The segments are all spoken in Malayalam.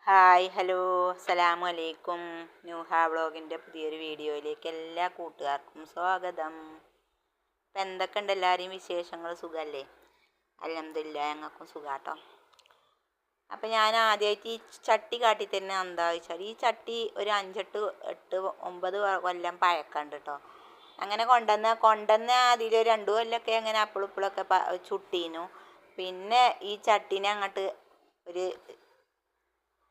ഹായ് ഹലോ അസ്സലാമു അലൈക്കും. ന്യൂഹ വ്ളോഗിൻ്റെ പുതിയൊരു വീഡിയോയിലേക്ക് എല്ലാ കൂട്ടുകാർക്കും സ്വാഗതം. അപ്പം എന്തൊക്കെയുണ്ട് എല്ലാവരെയും വിശേഷങ്ങൾ? സുഖമല്ലേ? അൽഹംദുലില്ലാ, ഞങ്ങൾക്കും സുഖാട്ടോ. അപ്പം ഞാൻ ആദ്യമായിട്ട് ഈ ചട്ടി കാട്ടി തന്നെ എന്താ വെച്ചാൽ, ഈ ചട്ടി ഒരു 5-8-9 കൊല്ലം പഴക്കമുണ്ട് കേട്ടോ. അങ്ങനെ കൊണ്ടുവന്ന അതിലൊരു 2 കൊല്ലമൊക്കെ അങ്ങനെ അപ്പിളിപ്പിളൊക്കെ ചുട്ടീനു. പിന്നെ ഈ ചട്ടീനെ അങ്ങോട്ട് ഒരു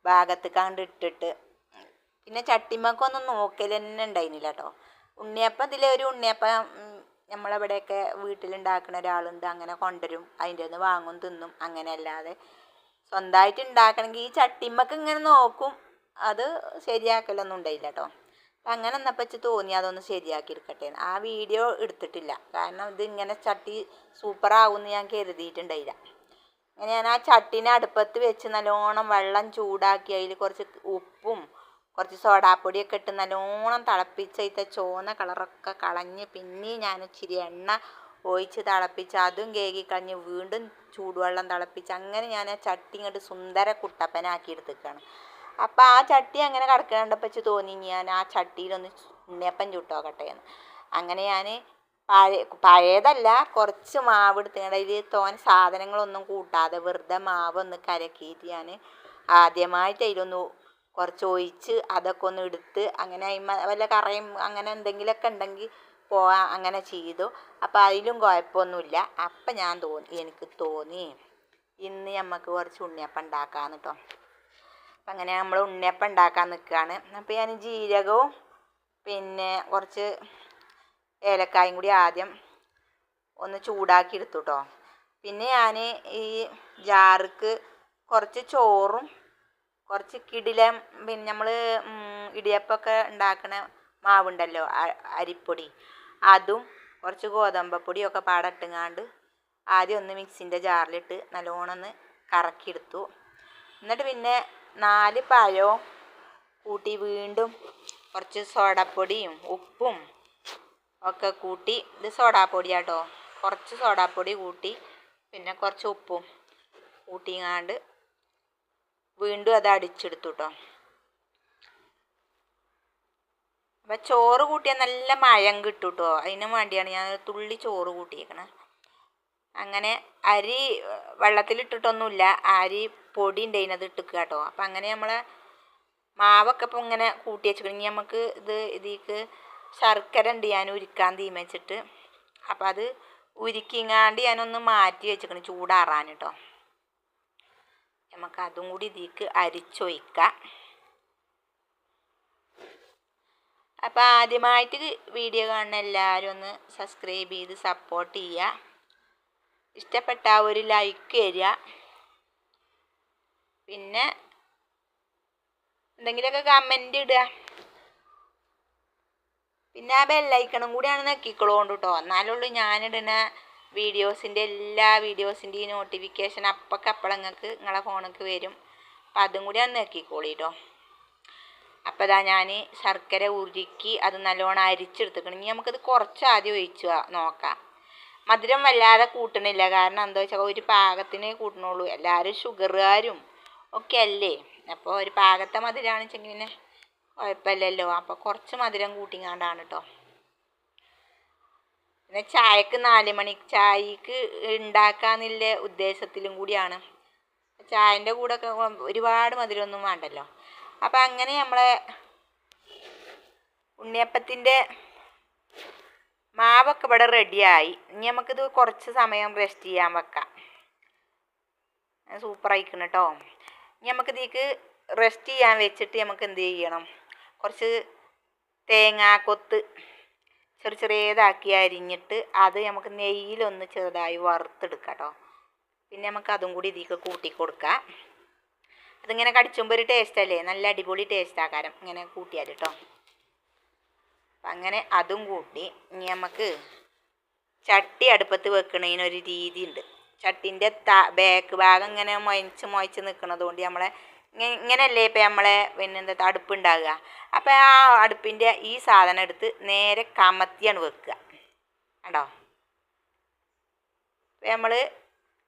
ഭാഗത്തേക്ക് ഇട്ടിട്ട് പിന്നെ ചട്ടിമ്മക്കൊന്നും നോക്കൽ തന്നെ ഉണ്ടായിരുന്നില്ല കേട്ടോ. ഉണ്ണിയപ്പം ഇതിലൊരു ഉണ്ണിയപ്പം നമ്മളെവിടെയൊക്കെ വീട്ടിലുണ്ടാക്കുന്ന ഒരാളുണ്ട്, അങ്ങനെ കൊണ്ടുവരും, അതിൻ്റെ ഒന്ന് വാങ്ങും തിന്നും. അങ്ങനെ അല്ലാതെ സ്വന്തമായിട്ട് ഉണ്ടാക്കണമെങ്കിൽ ഈ ചട്ടിമ്മക്ക് ഇങ്ങനെ നോക്കും, അത് ശരിയാക്കലൊന്നും ഉണ്ടായില്ല കേട്ടോ. അപ്പം അങ്ങനെ എന്നപ്പോൾ തോന്നി അതൊന്ന് ശരിയാക്കി എടുക്കട്ടെ. ആ വീഡിയോ എടുത്തിട്ടില്ല, കാരണം ഇതിങ്ങനെ ചട്ടി സൂപ്പറാകുമെന്ന് ഞാൻ കരുതിയിട്ടുണ്ടായില്ല. അങ്ങനെ ഞാൻ ആ ചട്ടീനെ അടുപ്പത്ത് വെച്ച് നല്ലോണം വെള്ളം ചൂടാക്കി അതിൽ കുറച്ച് ഉപ്പും കുറച്ച് സോഡാപ്പൊടിയൊക്കെ ഇട്ട് നല്ലോണം തിളപ്പിച്ച് അതിൻ്റെ ചുവന്ന കളറൊക്കെ കളഞ്ഞ് പിന്നെയും ഞാൻ ഇച്ചിരി എണ്ണ ഒഴിച്ച് തിളപ്പിച്ച് അതും കേകി കളഞ്ഞ് വീണ്ടും ചൂടുവെള്ളം തിളപ്പിച്ച് അങ്ങനെ ഞാൻ ആ ചട്ടി ഇങ്ങോട്ട് സുന്ദര കുട്ടപ്പനാക്കി എടുത്തേക്കാണ്. അപ്പം ആ ചട്ടി അങ്ങനെ കിടക്കണ്ടപ്പോൾ തോന്നി ഞാൻ ആ ചട്ടിയിലൊന്ന് ഉണ്ണിയപ്പം ചുട്ടോക്കട്ടെ എന്ന്. അങ്ങനെ ഞാൻ പഴയതല്ല, കുറച്ച് മാവ് എടുത്തുകൊണ്ട് അതിൽ സാധനങ്ങളൊന്നും കൂട്ടാതെ വെറുതെ മാവൊന്ന് കലക്കിയിട്ട് ഞാൻ ആദ്യമായിട്ട് അതിലൊന്ന് കുറച്ച് ഒഴിച്ച് അതൊക്കെ ഒന്ന് എടുത്ത് അങ്ങനെ വല്ല കറയും അങ്ങനെ എന്തെങ്കിലുമൊക്കെ ഉണ്ടെങ്കിൽ പോവാൻ അങ്ങനെ ചെയ്തു. അപ്പം അതിലും കുഴപ്പമൊന്നുമില്ല. അപ്പം എനിക്ക് തോന്നി ഇന്ന് നമുക്ക് കുറച്ച് ഉണ്ണിയപ്പം ഉണ്ടാക്കാമെന്ന് കേട്ടോ. അപ്പം അങ്ങനെ നമ്മൾ ഉണ്ണിയപ്പം ഉണ്ടാക്കാൻ നിൽക്കുകയാണ്. അപ്പം ഞാൻ ജീരകവും പിന്നെ കുറച്ച് ഏലക്കായും കൂടി ആദ്യം ഒന്ന് ചൂടാക്കി എടുത്തു കേട്ടോ. പിന്നെ ഞാൻ ഈ ജാർക്ക് കുറച്ച് ചോറും കുറച്ച് കിടിലം പിന്നെ നമ്മൾ ഇടിയപ്പമൊക്കെ ഉണ്ടാക്കുന്ന മാവുണ്ടല്ലോ, അരിപ്പൊടി, അതും കുറച്ച് ഗോതമ്പപ്പൊടിയൊക്കെ പാടട്ടുങ്ങാണ്ട് ആദ്യം ഒന്ന് മിക്സിൻ്റെ ജാറിലിട്ട് നല്ലോണം ഒന്ന് കറക്കിയെടുത്തു. എന്നിട്ട് പിന്നെ 4 പഴവും കൂട്ടി വീണ്ടും കുറച്ച് സോഡാപ്പൊടിയും ഉപ്പും ഒക്കെ കൂട്ടി, ഇത് സോഡാപ്പൊടിയാട്ടോ, കുറച്ച് സോഡാപ്പൊടി കൂട്ടി പിന്നെ കുറച്ച് ഉപ്പും കൂട്ടിങ്ങാണ്ട് വീണ്ടും അത് അടിച്ചെടുത്തു കേട്ടോ. അപ്പം ചോറ് കൂട്ടിയാൽ നല്ല മയം കിട്ടും കേട്ടോ. അതിന് വേണ്ടിയാണ് ഞാൻ തുള്ളി ചോറ് കൂട്ടിയേക്കണേ. അങ്ങനെ അരി വെള്ളത്തിലിട്ടിട്ടൊന്നുമില്ല, അരി പൊടി ഉണ്ടായിരുന്നത് ഇട്ടിക്കുക കേട്ടോ. അപ്പം അങ്ങനെ നമ്മളെ മാവൊക്കെ ഇപ്പം ഇങ്ങനെ കൂട്ടി വെച്ചിട്ടുണ്ടെങ്കിൽ നമുക്ക് ഇതിലേക്ക് ശർക്കര ഉണ്ട് ഞാൻ ഉരുക്കാൻ തീമച്ചിട്ട്. അപ്പം അത് ഉരുക്കിങ്ങാണ്ട് ഞാനൊന്ന് മാറ്റി വെച്ചിരിക്കണം ചൂടാറാൻ കേട്ടോ. നമുക്ക് അതും കൂടി ഇതിലേക്ക് അരിച്ചൊഴിക്കാം. അപ്പം ആദ്യമായിട്ട് വീഡിയോ കാണുന്ന എല്ലാവരും ഒന്ന് സബ്സ്ക്രൈബ് ചെയ്ത് സപ്പോർട്ട് ചെയ്യുക. ഇഷ്ടപ്പെട്ട ഒരു ലൈക്ക് തരിക. പിന്നെ എന്തെങ്കിലുമൊക്കെ കമൻ്റ് ഇടുക. പിന്നെ ആ ബെല്ലൈക്കണം കൂടിയാണ് നെക്കിക്കോളോണ്ട് കേട്ടോ. എന്നാലുള്ളൂ ഞാനിടുന്ന എല്ലാ വീഡിയോസിൻ്റെയും നോട്ടിഫിക്കേഷൻ അപ്പോഴേക്കപ്പോൾ നിങ്ങൾക്ക് നിങ്ങളെ ഫോണിലേക്ക് വരും. അപ്പം അതും കൂടിയാണ് നെക്കിക്കോളി കേട്ടോ. അപ്പോൾ ഇതാ ഞാൻ ശർക്കര ഉരുക്കി അത് നല്ലോണം അരിച്ചെടുത്തിക്കണം. ഇനി നമുക്കത് കുറച്ച് ആദ്യം ഒഴിച്ച് നോക്കാം. മധുരം വല്ലാതെ കൂട്ടണില്ല, കാരണം എന്താ വെച്ചാൽ ഒരു പാകത്തിനേ കൂട്ടണുള്ളൂ. എല്ലാവരും ഷുഗറുകാരും ഒക്കെ അല്ലേ, അപ്പോൾ ഒരു പാകത്തെ മധുരമാണെന്ന് വെച്ചെങ്കിൽ പിന്നെ കുഴപ്പമില്ലല്ലോ. അപ്പോൾ കുറച്ച് മധുരം കൂട്ടിങ്ങാണ്ടാണ് കേട്ടോ. പിന്നെ ചായക്ക് 4 മണി ചായക്ക് ഉണ്ടാക്കാന്നുള്ള ഉദ്ദേശത്തിലും കൂടിയാണ്. ചായൻ്റെ കൂടെ ഒക്കെ ഒരുപാട് മധുരമൊന്നും വേണ്ടല്ലോ. അപ്പം അങ്ങനെ നമ്മളെ ഉണ്ണിയപ്പത്തിൻ്റെ മാവൊക്കെ ഇവിടെ റെഡിയായി. ഇനി നമുക്കിത് കുറച്ച് സമയം റെസ്റ്റ് ചെയ്യാൻ വെക്കാം. സൂപ്പറായിക്കണം കേട്ടോ. ഇനി നമുക്കിതേക്ക് റെസ്റ്റ് ചെയ്യാൻ വെച്ചിട്ട് നമുക്ക് എന്ത് ചെയ്യണം, കുറച്ച് തേങ്ങാക്കൊത്ത് ചെറിയതാക്കി അരിഞ്ഞിട്ട് അത് നമുക്ക് നെയ്യിലൊന്ന് ചെറുതായി വറുത്തെടുക്കാം കേട്ടോ. പിന്നെ നമുക്ക് അതും കൂടി ഇതിലേക്ക് കൂട്ടി കൊടുക്കാം. അതിങ്ങനെ കടിച്ചുമ്പോൾ ഒരു ടേസ്റ്റ് അല്ലേ, നല്ല അടിപൊളി ടേസ്റ്റ് ആക്കാരം ഇങ്ങനെ കൂട്ടിയാൽ കേട്ടോ. അപ്പം അങ്ങനെ അതും കൂട്ടി ഇനി നമുക്ക് ചട്ടി അടുപ്പത്ത് വെക്കണതിനൊരു രീതിയുണ്ട്. ചട്ടിൻ്റെ ബാക്ക് ഭാഗം ഇങ്ങനെ മൊയച്ച് നിൽക്കുന്നത് കൊണ്ട് നമ്മളെ ഇങ്ങനെയല്ലേ ഇപ്പം നമ്മളെ പിന്നെ അടുപ്പുണ്ടാകുക. അപ്പം ആ അടുപ്പിൻ്റെ ഈ സാധനം എടുത്ത് നേരെ കമത്തിയാണ് വെക്കുക കേട്ടോ. അപ്പം നമ്മൾ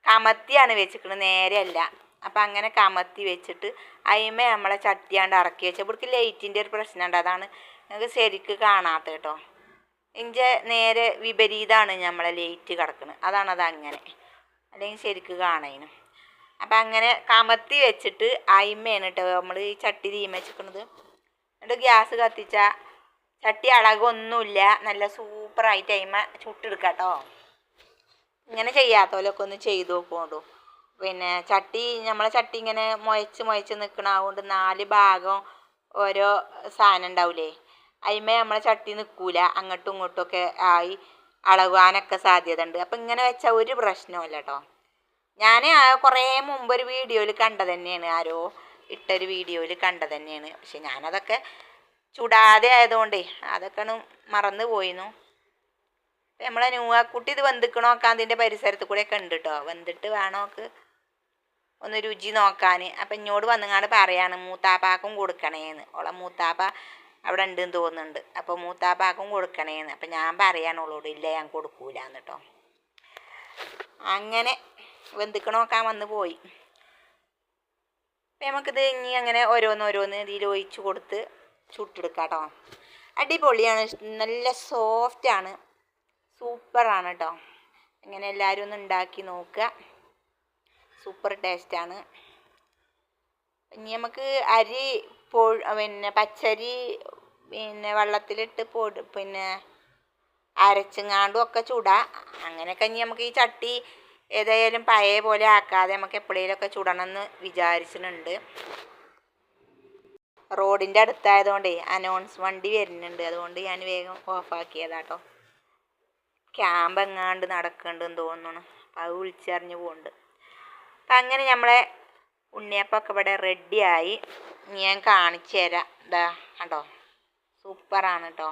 കമത്തിയാണ് വെച്ചിരിക്കുന്നത്, നേരെ അല്ല. അപ്പം അങ്ങനെ കമത്തി വെച്ചിട്ട് അതിന്മേൽ നമ്മളെ ചട്ടിയാണ്ട് ഇറക്കി വെച്ചാൽ ഇവിടേക്ക് ലൈറ്റിൻ്റെ ഒരു പ്രശ്നമുണ്ട്. അതാണ് നിങ്ങൾക്ക് ശരിക്ക് കാണാത്ത കേട്ടോ. ഇഞ്ചെ നേരെ വിപരീതമാണ് നമ്മളെ ലൈറ്റ് കിടക്കുന്നത്. അതാണത് അങ്ങനെ, അല്ലെങ്കിൽ ശരിക്ക് കാണേനും. അപ്പം അങ്ങനെ കമത്തി വെച്ചിട്ട് അതിന്മേണ് കേട്ടോ നമ്മൾ ഈ ചട്ടി തീമ വെച്ചിരിക്കുന്നത്. എന്നിട്ട് ഗ്യാസ് കത്തിച്ച ചട്ടി അളകൊന്നുമില്ല, നല്ല സൂപ്പറായിട്ട് അതിന്മേൽ ചുട്ടെടുക്കാം കേട്ടോ. ഇങ്ങനെ ചെയ്യാത്തവരൊക്കെ ഒന്ന് ചെയ്ത് നോക്കുകൊണ്ടു. പിന്നെ ചട്ടി നമ്മളെ ചട്ടി ഇങ്ങനെ മുയച്ച് നിൽക്കണതുകൊണ്ട് 4 ഭാഗം ഓരോ സാധനം ഉണ്ടാവില്ലേ, അതിന്മേൽ നമ്മളെ ചട്ടി നിൽക്കൂല, അങ്ങോട്ടും ഇങ്ങോട്ടുമൊക്കെ ആയി അളകാനൊക്കെ സാധ്യത ഉണ്ട്. അപ്പം ഇങ്ങനെ വെച്ചാൽ ഒരു പ്രശ്നവുമില്ല കേട്ടോ. ഞാൻ കുറേ മുമ്പ് ഒരു വീഡിയോയിൽ കണ്ടത് തന്നെയാണ്, ആരോ ഇട്ടൊരു വീഡിയോയിൽ കണ്ടത് തന്നെയാണ്. പക്ഷെ ഞാനതൊക്കെ ചുടാതെ ആയതുകൊണ്ടേ അതൊക്കെ മറന്നു പോയിരുന്നു. നമ്മളെ ന്യൂവാക്കുട്ടി ഇത് വെന്തിക്കണോ നോക്കാൻ അതിൻ്റെ പരിസരത്ത് കൂടെയൊക്കെ ഉണ്ട് കേട്ടോ. വെന്തിട്ട് വേണമോക്ക് ഒന്ന് രുചി നോക്കാൻ. അപ്പം ഇങ്ങോട്ട് വന്നുങ്ങാണ്ട് പറയാണ് മൂത്താപ്പാക്കും കൊടുക്കണേന്ന്. ഓളെ മൂത്താപ്പ അവിടെ ഉണ്ടെന്ന് തോന്നുന്നുണ്ട്. അപ്പോൾ മൂത്താപ്പാക്കും കൊടുക്കണേന്ന്. അപ്പം ഞാൻ പറയാണ് ഓളോട്, ഇല്ല ഞാൻ കൊടുക്കൂലെന്ന് കേട്ടോ. അങ്ങനെ വെന്തിക്കണോ നോക്കാൻ വന്ന് പോയി. അപ്പം നമുക്കിത് ഇനി അങ്ങനെ ഓരോന്ന് ഇതിൽ ഒഴിച്ച് കൊടുത്ത് ചുട്ടെടുക്കാം കേട്ടോ. അടിപൊളിയാണ്, നല്ല സോഫ്റ്റാണ്, സൂപ്പറാണ് കേട്ടോ. ഇങ്ങനെ എല്ലാവരും ഒന്ന് ഉണ്ടാക്കി നോക്കുക, സൂപ്പർ ടേസ്റ്റാണ്. ഇനി നമുക്ക് അരി പിന്നെ പച്ചരി പിന്നെ വെള്ളത്തിലിട്ട് പിന്നെ അരച്ചങ്ങാണ്ടും ഒക്കെ ചുടാം. അങ്ങനെയൊക്കെ ഇനി നമുക്ക് ഈ ചട്ടി ഏതായാലും പഴയ പോലെ ആക്കാതെ നമുക്ക് എപ്പോഴേലൊക്കെ ചുടണമെന്ന് വിചാരിച്ചിട്ടുണ്ട്. റോഡിൻ്റെ അടുത്തായതുകൊണ്ടേ അനൗൺസ് വണ്ടി വരുന്നുണ്ട്, അതുകൊണ്ട് ഞാൻ വേഗം ഓഫാക്കിയതാട്ടോ. ക്യാമ്പ് എങ്ങാണ്ട് നടക്കുന്നുണ്ടെന്ന് തോന്നുന്നു, അപ്പം അത് വിളിച്ചറിഞ്ഞ് പോകുന്നുണ്ട്. അപ്പം അങ്ങനെ നമ്മളെ ഉണ്ണിയപ്പമൊക്കെ ഇവിടെ റെഡിയായി. ഞാൻ കാണിച്ചു തരാം. ഇതാ കേട്ടോ, സൂപ്പറാണ് കേട്ടോ.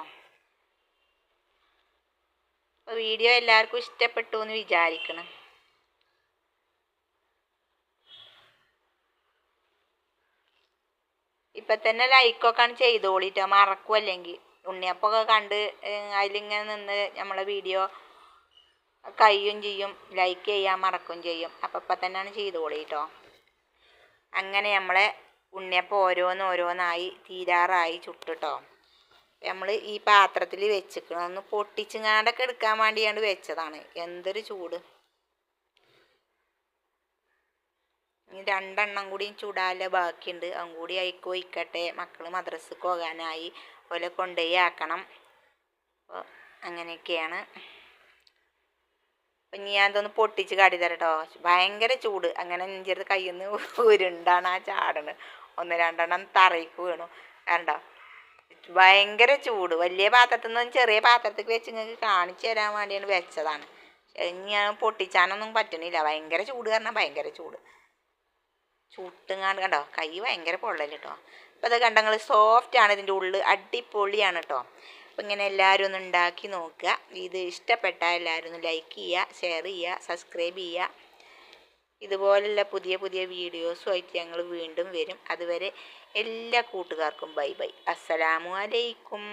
അപ്പോൾ വീഡിയോ എല്ലാവർക്കും ഇഷ്ടപ്പെട്ടു എന്ന് വിചാരിക്കണം. ഇപ്പം തന്നെ ലൈക്കൊക്കെ ചെയ്തോളിട്ടോ, മറക്കും. അല്ലെങ്കിൽ ഉണ്ണിയപ്പമൊക്കെ കണ്ട് അതിലിങ്ങനെ നിന്ന് നമ്മളെ വീഡിയോ കഴിയും ചെയ്യും, ലൈക്ക് ചെയ്യാൻ മറക്കും ചെയ്യും. അപ്പം ഇപ്പം തന്നെയാണ് ചെയ്തോളിട്ടോ. അങ്ങനെ നമ്മളെ ഉണ്ണിയപ്പം ഓരോന്നായി തീരാറായി ചുട്ടിട്ടോ. നമ്മൾ ഈ പാത്രത്തിൽ വെച്ചിക്കണം, ഒന്ന് പൊട്ടിച്ചുങ്ങാണ്ടൊക്കെ എടുക്കാൻ വേണ്ടിയാണ് വെച്ചതാണ്. എന്തൊരു ചൂട്. ഇനി 2 എണ്ണം കൂടി ചൂടാനുള്ള ബാക്കിയുണ്ട്, അതും കൂടി അയക്ക് ഒഴിക്കട്ടെ. മക്കൾ മദ്രസക്ക് പോകാനായി, ഓലെ കൊണ്ടുപോയി ആക്കണം. അപ്പോൾ അങ്ങനെയൊക്കെയാണ്. അപ്പം ഇനി ഞാൻ ഇതൊന്ന് പൊട്ടിച്ച് കാട്ടി തരാം കേട്ടോ. ഭയങ്കര ചൂട്. അങ്ങനെ നെഞ്ചെടുത്ത് കയ്യിൽ നിന്ന് ഉരുണ്ടാണ് ആ ചാടണ്. 1-2 എണ്ണം തറയ്ക്ക് വീണു. കണ്ടോ, ഭയങ്കര ചൂട്. വലിയ പാത്രത്തിൽ നിന്നും ചെറിയ പാത്രത്തേക്ക് വെച്ച് നിങ്ങൾക്ക് കാണിച്ചു തരാൻ വേണ്ടിയാണ് വെച്ചതാണ്. ഇനി ഞാൻ പൊട്ടിച്ചാനൊന്നും പറ്റണില്ല, ഭയങ്കര ചൂട്. കാരണം ഭയങ്കര ചൂട്. ചുട്ടുങ്ങാണ്ട് കണ്ടോ, കൈ ഭയങ്കര പൊള്ളൽ കേട്ടോ. അപ്പോൾ അത് കണ്ടോ നിങ്ങൾ, സോഫ്റ്റാണ് ഇതിൻ്റെ ഉള്ളിൽ, അടിപൊളിയാണ് കേട്ടോ. അപ്പോൾ ഇങ്ങനെ എല്ലാവരും ഒന്ന് ഉണ്ടാക്കി നോക്കുക. ഇത് ഇഷ്ടപ്പെട്ടാൽ എല്ലാവരും ഒന്ന് ലൈക്ക് ചെയ്യുക, ഷെയർ ചെയ്യുക, സബ്സ്ക്രൈബ് ചെയ്യുക. ഇതുപോലുള്ള പുതിയ വീഡിയോസുമായിട്ട് ഞങ്ങൾ വീണ്ടും വരും. അതുവരെ എല്ലാ കൂട്ടുകാർക്കും ബൈ ബൈ. അസ്സലാമു അലൈക്കും.